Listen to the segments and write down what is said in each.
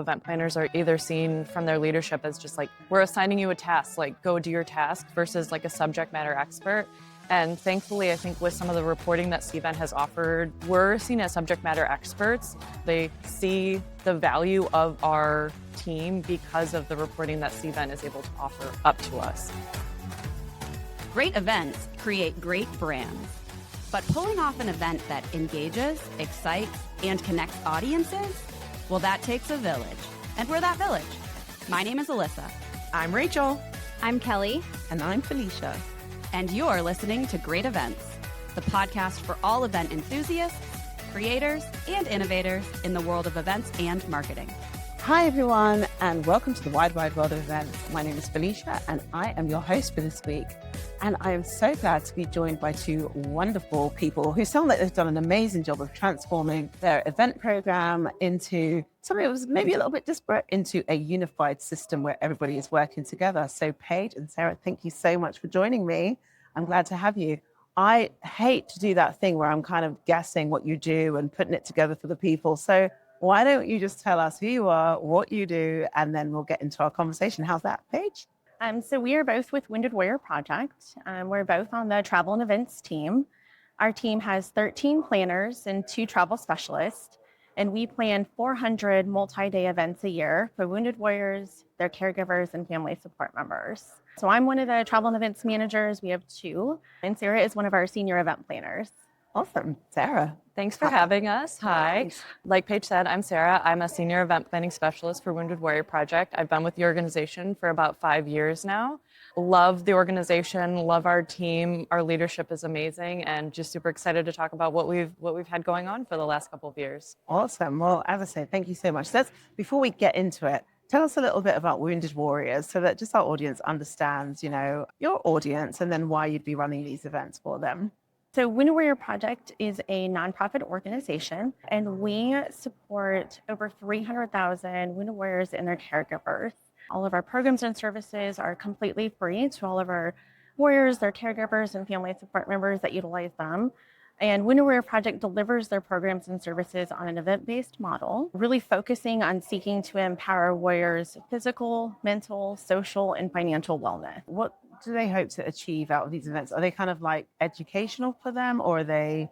Event planners are either seen from their leadership as just like, we're assigning you a task, like go do your task, versus like a subject matter expert. And thankfully, I think with some of the reporting that Cvent has offered, we're seen as subject matter experts. They see the value of our team because of the reporting that Cvent is able to offer up to us. Great events create great brands. But pulling off an event that engages, excites, and connects audiences, well, that takes a village. And we're that village. My name is Alyssa. I'm Rachel. I'm Kelly. And I'm Felicia. And you're listening to Great Events, the podcast for all event enthusiasts, creators, and innovators in the world of events and marketing. Hi, everyone, and welcome to the Wide World of Events. My name is Felicia, and I am your host for this week. And I am so glad to be joined by two wonderful people who sound like they've done an amazing job of transforming their event program into something that was maybe a little bit disparate into a unified system where everybody is working together. So Paige and Sarah, thank you so much for joining me. I'm glad to have you. I hate to do that thing where I'm kind of guessing what you do and putting it together for the people. So why don't you just tell us who you are, what you do, and then we'll get into our conversation. How's that, Paige? So we are both with Wounded Warrior Project. We're both on the travel and events team. Our team has 13 planners and 2 travel specialists, and we plan 400 multi-day events a year for wounded warriors, their caregivers, and family support members. So I'm one of the travel and events managers. We have 2, and Sarah is one of our senior event planners. Awesome. Sarah. Thanks for having us. Hi. Like Paige said, I'm Sarah. I'm a senior event planning specialist for Wounded Warrior Project. I've been with the organization for about 5 years now. Love the organization, love our team. Our leadership is amazing, and just super excited to talk about what we've had going on for the last couple of years. Awesome. Well, as I say, thank you so much. Before we get into it, tell us a little bit about Wounded Warriors so that just our audience understands, your audience and then why you'd be running these events for them. So Wounded Warrior Project is a nonprofit organization, and we support over 300,000 wounded warriors and their caregivers. All of our programs and services are completely free to all of our warriors, their caregivers, and family support members that utilize them. And Wounded Warrior Project delivers their programs and services on an event-based model, really focusing on seeking to empower warriors' physical, mental, social, and financial wellness. What do they hope to achieve out of these events? Are they kind of like educational for them, or are they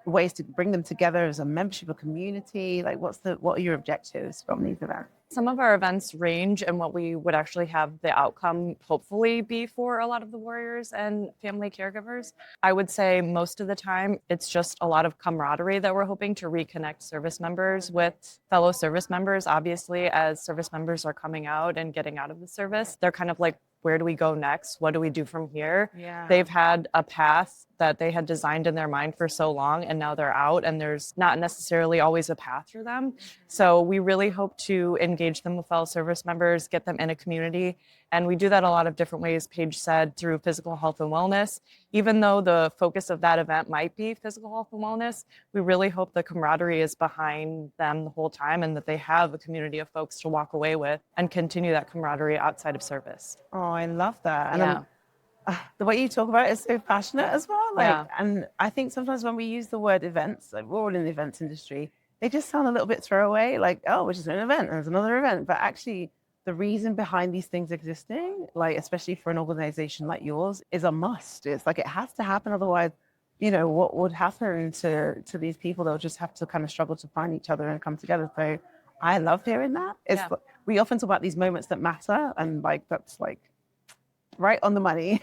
ways to bring them together as a membership, a community? Like what are your objectives from these events? Some of our events range in what we would actually have the outcome hopefully be for a lot of the warriors and family caregivers. I would say most of the time it's just a lot of camaraderie that we're hoping to reconnect service members with fellow service members. Obviously, as service members are coming out and getting out of the service, they're kind of like, where do we go next? What do we do from here? Yeah. They've had a path that they had designed in their mind for so long, and now they're out, and there's not necessarily always a path for them. So we really hope to engage them with fellow service members, get them in a community. And we do that a lot of different ways, Paige said, through physical health and wellness. Even though the focus of that event might be physical health and wellness, we really hope the camaraderie is behind them the whole time, and that they have a community of folks to walk away with and continue that camaraderie outside of service. Oh, I love that. And Yeah. the way you talk about it is so passionate as well. Yeah. And I think sometimes when we use the word events, like we're all in the events industry, they just sound a little bit throwaway, like, oh, we're just doing an event, there's another event. But actually, the reason behind these things existing, like especially for an organization like yours, is a must. It's like it has to happen. Otherwise, what would happen to these people? They'll just have to kind of struggle to find each other and come together. So I love hearing that. We often talk about these moments that matter, and that's right on the money.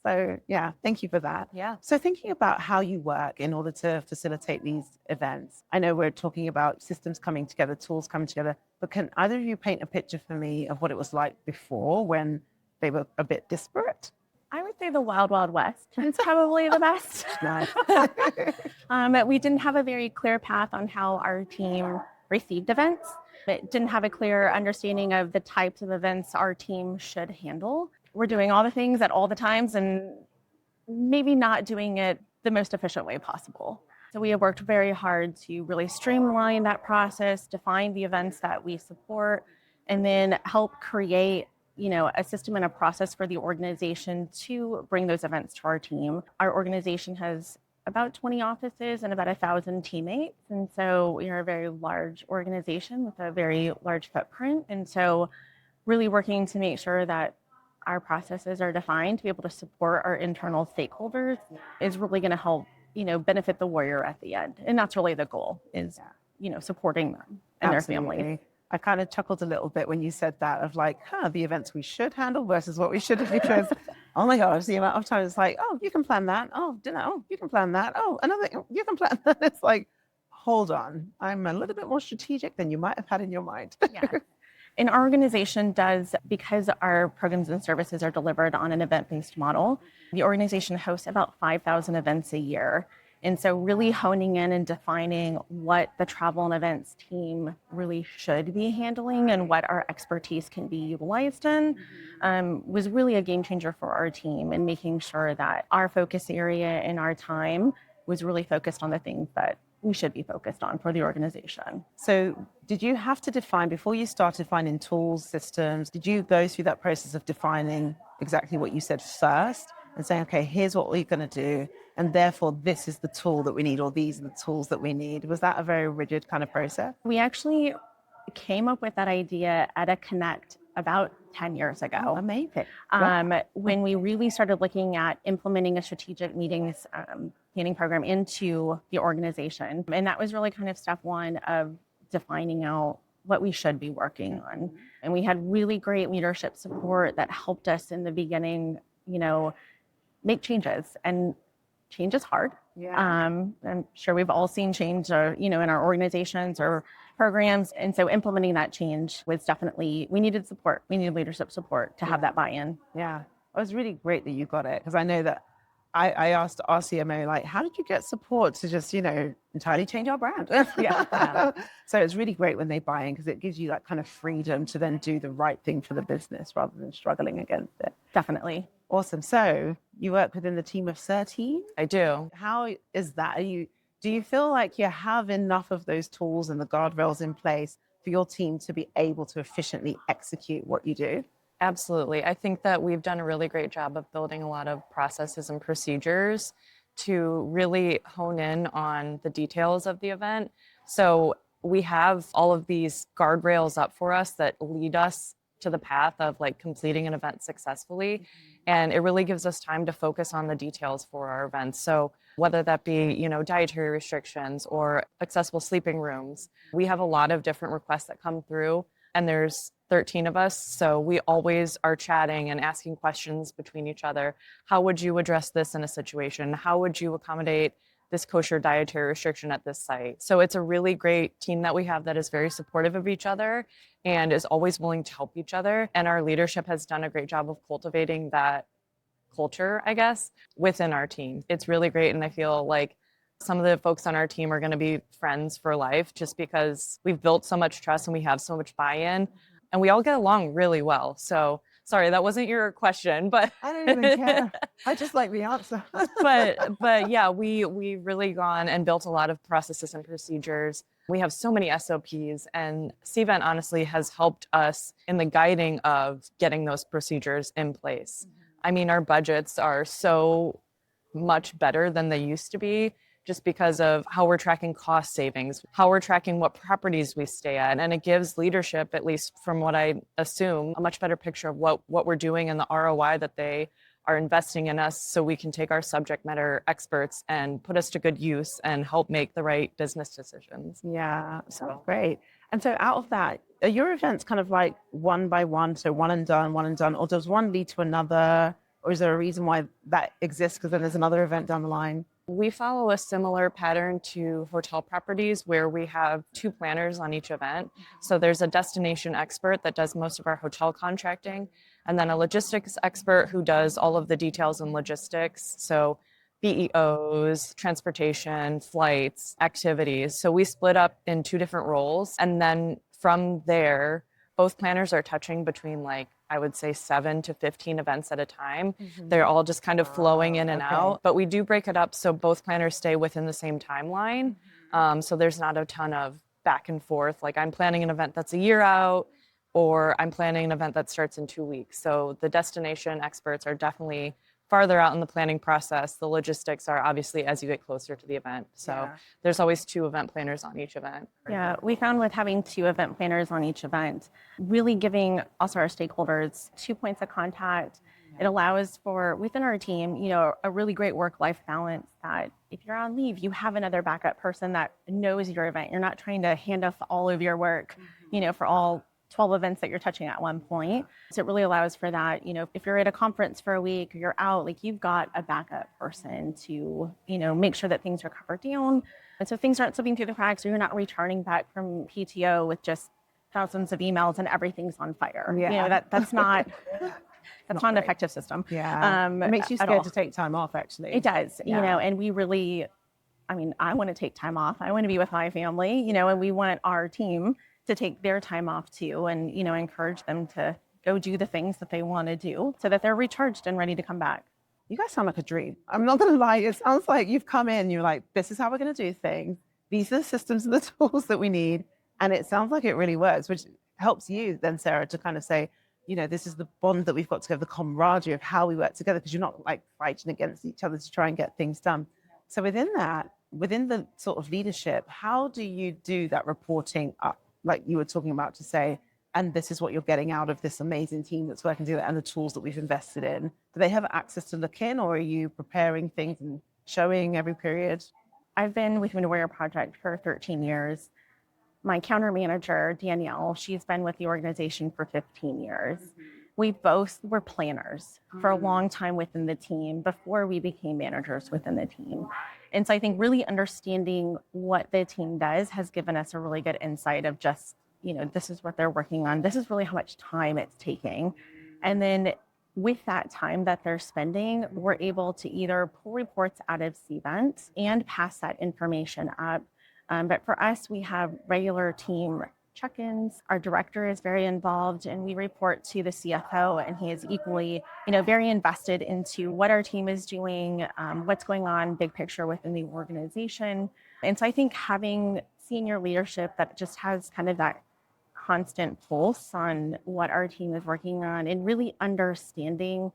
So yeah, thank you for that. Yeah. So thinking about how you work in order to facilitate these events, I know we're talking about systems coming together, tools coming together, but can either of you paint a picture for me of what it was like before when they were a bit disparate? I would say the Wild Wild West is probably the best. Nice. We didn't have a very clear path on how our team received events. It didn't have a clear understanding of the types of events our team should handle. We're doing all the things at all the times and maybe not doing it the most efficient way possible. So we have worked very hard to really streamline that process, define the events that we support, and then help create a system and a process for the organization to bring those events to our team. Our organization has about 20 offices and about 1,000 teammates. And so we are a very large organization with a very large footprint. And so really working to make sure that our processes are defined to be able to support our internal stakeholders is really going to help, benefit the warrior at the end. And that's really the goal is, supporting them and their families. I kind of chuckled a little bit when you said that of like, the events we should handle versus what we shouldn't, because, oh my gosh, the amount of times it's like, oh, you can plan that. Oh, dinner. Oh, you can plan that. Oh, another, you can plan that. It's like, hold on. I'm a little bit more strategic than you might have had in your mind. Yeah. And our organization does, because our programs and services are delivered on an event-based model, the organization hosts about 5,000 events a year. And so really honing in and defining what the travel and events team really should be handling and what our expertise can be utilized in was really a game changer for our team, and making sure that our focus area and our time was really focused on the things that we should be focused on for the organization. So did you have to define, before you started finding tools, systems, did you go through that process of defining exactly what you said first and saying, okay, here's what we're going to do, and therefore this is the tool that we need, or these are the tools that we need? Was that a very rigid kind of process? We actually came up with that idea at a Connect about 10 years ago. Oh, amazing. When we really started looking at implementing a strategic meetings planning program into the organization. And that was really kind of step one of defining out what we should be working on. And we had really great leadership support that helped us in the beginning, make changes. And change is hard. Yeah. I'm sure we've all seen change, in our organizations or programs. And so implementing that change was definitely, we needed support. We needed leadership support to have that buy-in. Yeah. It was really great that you got it, because I know that I asked our CMO, like, how did you get support to just, entirely change our brand? Yeah. So it's really great when they buy in, because it gives you that kind of freedom to then do the right thing for the business rather than struggling against it. Definitely. Awesome. So you work within the team of 13? I do. How is that? Do you feel like you have enough of those tools and the guardrails in place for your team to be able to efficiently execute what you do? Absolutely. I think that we've done a really great job of building a lot of processes and procedures to really hone in on the details of the event. So we have all of these guardrails up for us that lead us to the path of like completing an event successfully. And it really gives us time to focus on the details for our events. So whether that be, dietary restrictions or accessible sleeping rooms, we have a lot of different requests that come through, and there's 13 of us. So we always are chatting and asking questions between each other. How would you address this in a situation? How would you accommodate this kosher dietary restriction at this site? So it's a really great team that we have that is very supportive of each other and is always willing to help each other. And our leadership has done a great job of cultivating that culture, I guess, within our team. It's really great. And I feel like some of the folks on our team are going to be friends for life, just because we've built so much trust and we have so much buy-in, and we all get along really well. So sorry, that wasn't your question, but I don't even care. I just like the answer. but yeah, we've really gone and built a lot of processes and procedures. We have so many SOPs, and Cvent honestly has helped us in the guiding of getting those procedures in place. I mean, our budgets are so much better than they used to be, just because of how we're tracking cost savings, how we're tracking what properties we stay at. And it gives leadership, at least from what I assume, a much better picture of what we're doing and the ROI that they are investing in us, so we can take our subject matter experts and put us to good use and help make the right business decisions. Yeah, so great. And so out of that, are your events kind of like one by one, so one and done, or does one lead to another? Or is there a reason why that exists, because then there's another event down the line? We follow a similar pattern to hotel properties, where we have 2 planners on each event. So there's a destination expert that does most of our hotel contracting, and then a logistics expert who does all of the details and logistics. So BEOs, transportation, flights, activities. So we split up in 2 different roles. And then from there, both planners are touching between, like, I would say 7 to 15 events at a time. They're all just kind of flowing in and out, but we do break it up so both planners stay within the same timeline. So there's not a ton of back and forth. Like, I'm planning an event that's a year out, or I'm planning an event that starts in 2 weeks. So the destination experts are definitely farther out in the planning process, the logistics are obviously as you get closer to the event. So there's always 2 event planners on each event. Yeah, we found with having 2 event planners on each event, really giving also our stakeholders 2 points of contact. It allows for, within our team, a really great work-life balance that if you're on leave, you have another backup person that knows your event. You're not trying to hand off all of your work, for all 12 events that you're touching at one point. So it really allows for that. If you're at a conference for a week or you're out, like you've got a backup person to, make sure that things are covered down. And so things aren't slipping through the cracks, or you're not returning back from PTO with just thousands of emails and everything's on fire. That's not... That's not an effective system. Yeah. It makes you scared to take time off, actually. It does, and we really, I want to take time off. I want to be with my family, and we want our team to take their time off too, and, encourage them to go do the things that they want to do so that they're recharged and ready to come back. You guys sound like a dream. I'm not going to lie. It sounds like you've come in, you're like, this is how we're going to do things. These are the systems and the tools that we need. And it sounds like it really works, which helps you then, Sarah, to kind of say, this is the bond that we've got together, the camaraderie of how we work together, because you're not like fighting against each other to try and get things done. So within the sort of leadership, how do you do that reporting up, like you were talking about, to say, and this is what you're getting out of this amazing team that's working together and the tools that we've invested in? Do they have access to look in, or are you preparing things and showing every period? I've been with Wounded Warrior Project for 13 years. My counter manager, Danielle, she's been with the organization for 15 years. We both were planners for a long time within the team before we became managers within the team. And so I think really understanding what the team does has given us a really good insight of just, this is what they're working on. This is really how much time it's taking. And then with that time that they're spending, we're able to either pull reports out of Cvent and pass that information up. But for us, we have regular team check-ins. Our director is very involved, and we report to the CFO, and he is equally, very invested into what our team is doing, what's going on, big picture within the organization. And so I think having senior leadership that just has kind of that constant pulse on what our team is working on and really understanding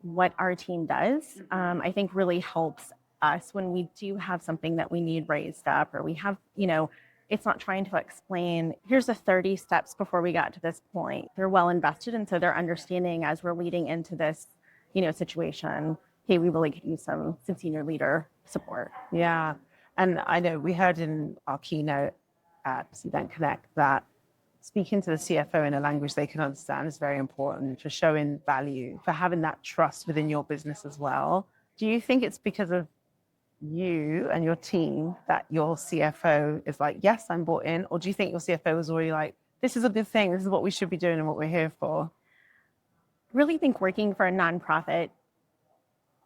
what our team does, I think really helps us when we do have something that we need raised up, or we have, it's not trying to explain, here's the 30 steps before we got to this point. They're well invested. And so they're understanding as we're leading into this, situation, hey, we really could use some senior leader support. Yeah. And I know we heard in our keynote at Cvent Connect that speaking to the CFO in a language they can understand is very important for showing value, for having that trust within your business as well. Do you think it's because of you and your team that your CFO is like, yes, I'm bought in? Or do you think your CFO was already like, this is a good thing, this is what we should be doing and what we're here for? Really think working for a nonprofit,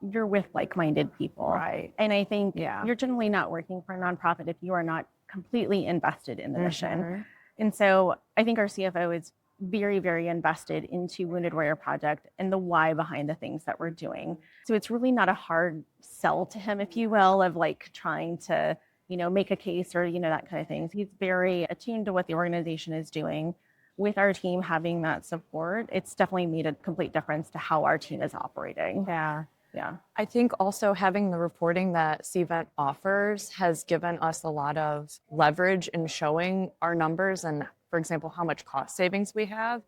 you're with like-minded people. Right. And I think you're generally not working for a nonprofit if you are not completely invested in the mission. And so I think our CFO is very, very invested into Wounded Warrior Project and the why behind the things that we're doing. So it's really not a hard sell to him, if you will, of like trying to, make a case or, that kind of thing. So he's very attuned to what the organization is doing. With our team having that support, it's definitely made a complete difference to how our team is operating. Yeah. I think also having the reporting that Cvent offers has given us a lot of leverage in showing our numbers and, for example, how much cost savings we have.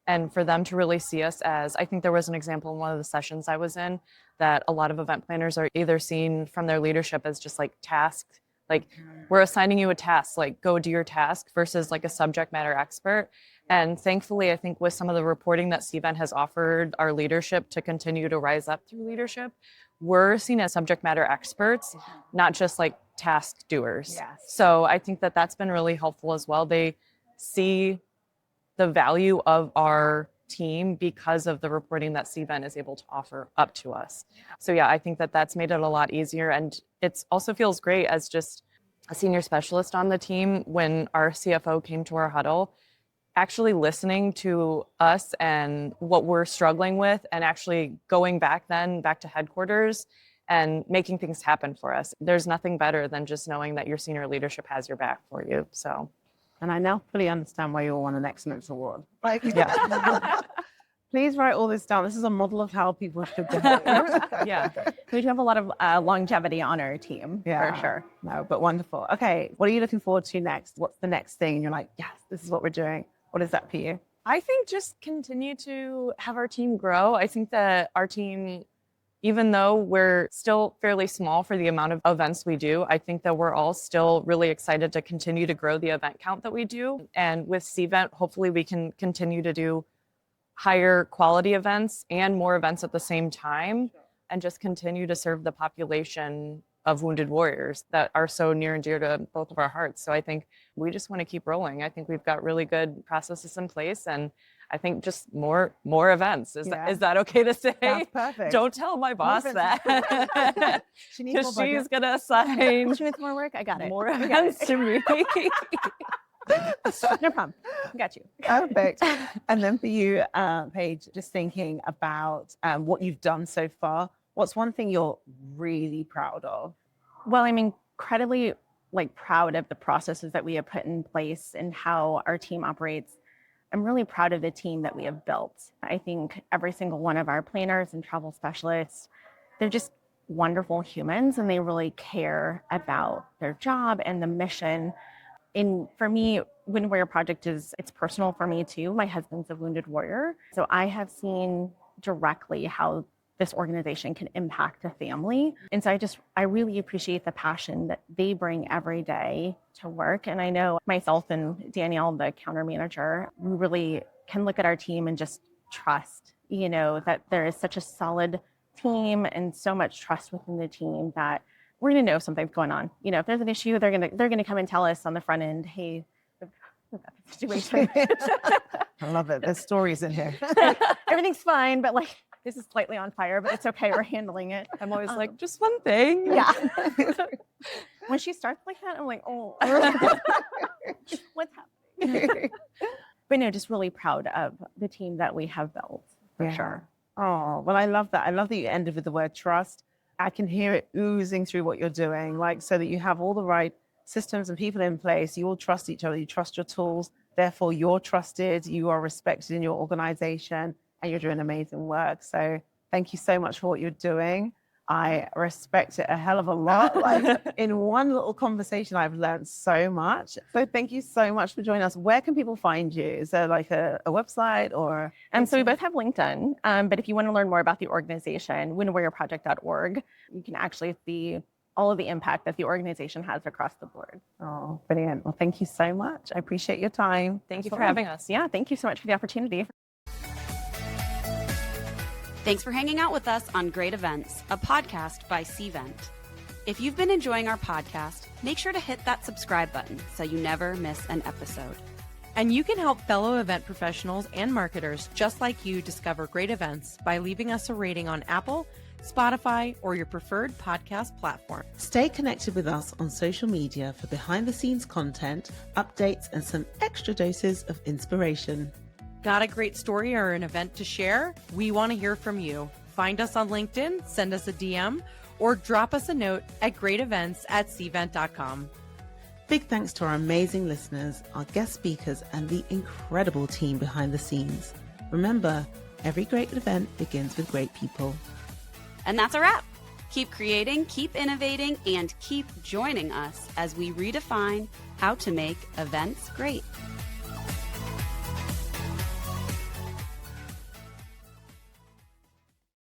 And for them to really see us as, I think there was an example in one of the sessions I was in that a lot of event planners are either seen from their leadership as just like tasked, like we're assigning you a task, like go do your task, versus like a subject matter expert. And thankfully, I think with some of the reporting that Cvent has offered our leadership to continue to rise up through leadership, we're seen as subject matter experts, not just like task doers. Yes. So I think that that's been really helpful as well. They see the value of our team because of the reporting that Cvent is able to offer up to us. So yeah, I think that that's made it a lot easier. And it also feels great as just a senior specialist on the team when our CFO came to our huddle, actually listening to us and what we're struggling with, and actually going back to headquarters and making things happen for us. There's nothing better than just knowing that your senior leadership has your back for you. So, and I now fully understand why you all won an excellence award. Please write all this down. This is a model of how people should behave. Yeah. We do have a lot of longevity on our team, for sure. No, but wonderful. Okay, what are you looking forward to next? What's the next thing? And you're like, yes, this is what we're doing. What is that for you? I think just continue to have our team grow. I think that our team, even though we're still fairly small for the amount of events we do, I think that we're all still really excited to continue to grow the event count that we do. And with Cvent, hopefully we can continue to do higher quality events and more events at the same time, and just continue to serve the population of wounded warriors that are so near and dear to both of our hearts. So I think we just want to keep rolling. I think we've got really good processes in place, and I think just more events. Is that okay to say? That's perfect. Don't tell my boss that. She needs more She's going to assign She needs more work? I got it. more events to me. No problem. Got you. Perfect. And then for you, Paige, just thinking about what you've done so far, what's one thing you're really proud of? Well, I'm incredibly proud of the processes that we have put in place and how our team operates. I'm really proud of the team that we have built. I think every single one of our planners and travel specialists, they're just wonderful humans, and they really care about their job and the mission. And for me, Wounded Warrior Project it's personal for me too. My husband's a wounded warrior. So I have seen directly how this organization can impact a family. And so I really appreciate the passion that they bring every day to work. And I know myself and Danielle, the counter manager, we really can look at our team and just trust, that there is such a solid team and so much trust within the team that we're going to know if something's going on. If there's an issue, they're going to come and tell us on the front end, hey, we've got this situation. I love it. There's stories in here. Everything's fine, but this is slightly on fire, but it's okay. We're handling it. I'm always like, just one thing. Yeah. When she starts like that, I'm like, oh, what's happening? But no, just really proud of the team that we have built, for sure. Oh, well, I love that. I love that you ended with the word trust. I can hear it oozing through what you're doing, so that you have all the right systems and people in place. You all trust each other. You trust your tools. Therefore, you're trusted. You are respected in your organization, and you're doing amazing work. So thank you so much for what you're doing. I respect it a hell of a lot. In one little conversation, I've learned so much. So thank you so much for joining us. Where can people find you? Is there a website or? So we both have LinkedIn, but if you want to learn more about the organization, woundedwarriorproject.org, you can actually see all of the impact that the organization has across the board. Oh, brilliant. Well, thank you so much. I appreciate your time. Thank you for having us. Yeah, thank you so much for the opportunity. Thanks for hanging out with us on Great Events, a podcast by Cvent. If you've been enjoying our podcast, make sure to hit that subscribe button so you never miss an episode. And you can help fellow event professionals and marketers just like you discover great events by leaving us a rating on Apple, Spotify, or your preferred podcast platform. Stay connected with us on social media for behind-the-scenes content, updates, and some extra doses of inspiration. Got a great story or an event to share? We want to hear from you. Find us on LinkedIn, send us a DM, or drop us a note at greatevents@cvent.com. Big thanks to our amazing listeners, our guest speakers, and the incredible team behind the scenes. Remember, every great event begins with great people. And that's a wrap. Keep creating, keep innovating, and keep joining us as we redefine how to make events great.